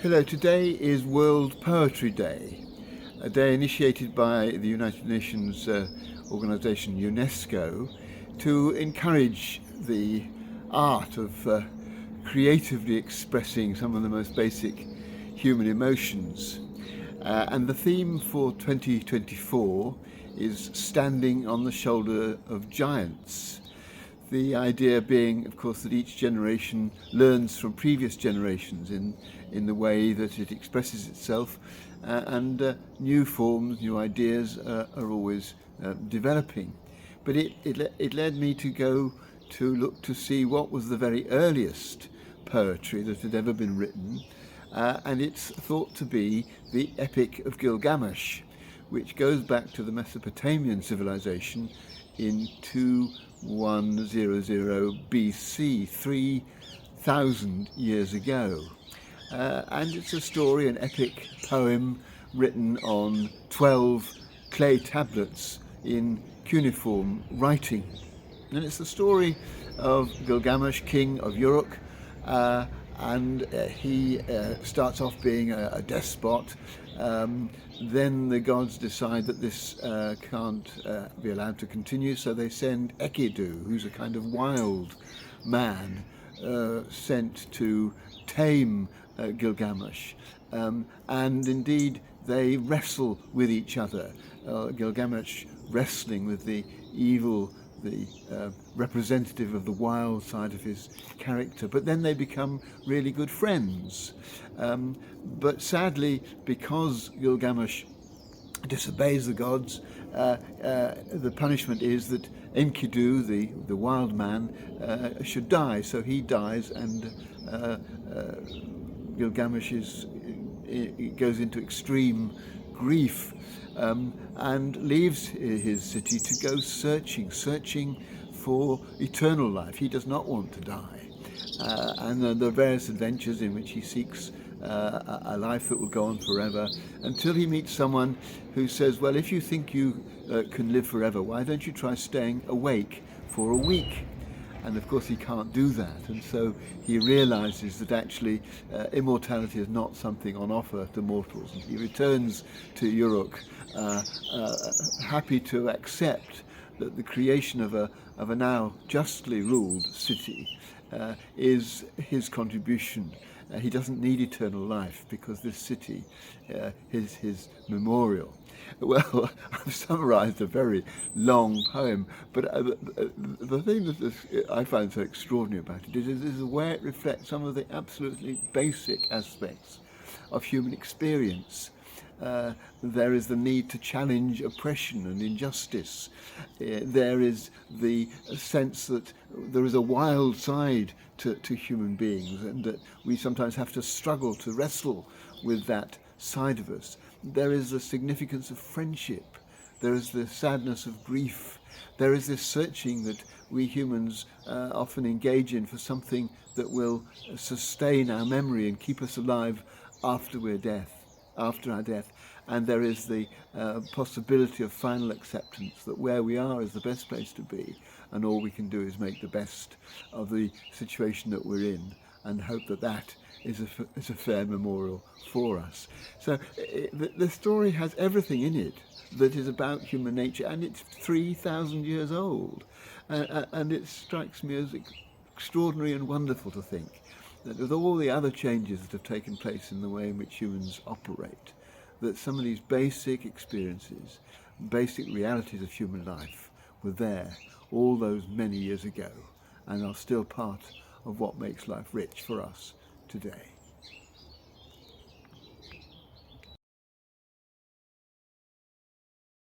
Hello, today is World Poetry Day, a day initiated by the United Nations organisation UNESCO to encourage the art of creatively expressing some of the most basic human emotions. And the theme for 2024 is Standing on the Shoulder of Giants. The idea being, of course, that each generation learns from previous generations in the way that it expresses itself, and new forms, new ideas are always developing. But it led me to go to look to see what was the very earliest poetry that had ever been written, and it's thought to be the Epic of Gilgamesh, which goes back to the Mesopotamian civilization in 2100 BC, 3,000 years ago. And it's a story, an epic poem written on 12 clay tablets in cuneiform writing. And it's the story of Gilgamesh, king of Uruk, and he starts off being a despot. Then the gods decide that this can't be allowed to continue, so they send Enkidu, who's a kind of wild man, sent to tame Gilgamesh. And indeed, they wrestle with each other. Gilgamesh wrestling with the evil, the representative of the wild side of his character, but then they become really good friends. But sadly, because Gilgamesh disobeys the gods, the punishment is that Enkidu, the wild man, should die. So he dies, and Gilgamesh goes into extreme grief, and leaves his city to go searching for eternal life. He does not want to die. And there are various adventures in which he seeks a life that will go on forever, until he meets someone who says, well, if you think you can live forever, why don't you try staying awake for a week? And of course he can't do that, and so he realizes that actually immortality is not something on offer to mortals, and he returns to Uruk, happy to accept that the creation of a now justly ruled city is his contribution. He doesn't need eternal life because this city is his memorial. Well, I've summarised a very long poem, but the thing that I find so extraordinary about it is the way it reflects some of the absolutely basic aspects of human experience. There is the need to challenge oppression and injustice. There is the sense that there is a wild side to human beings, and that we sometimes have to struggle to wrestle with that side of us. There is the significance of friendship. There is the sadness of grief. There is this searching that we humans often engage in for something that will sustain our memory and keep us alive after our death. And there is the possibility of final acceptance that where we are is the best place to be, and all we can do is make the best of the situation that we're in, and hope that that is a fair memorial for us. So the story has everything in it that is about human nature, and it's 3,000 years old. And it strikes me as extraordinary and wonderful to think that with all the other changes that have taken place in the way in which humans operate, that some of these basic experiences, basic realities of human life were there all those many years ago, and are still part of what makes life rich for us today.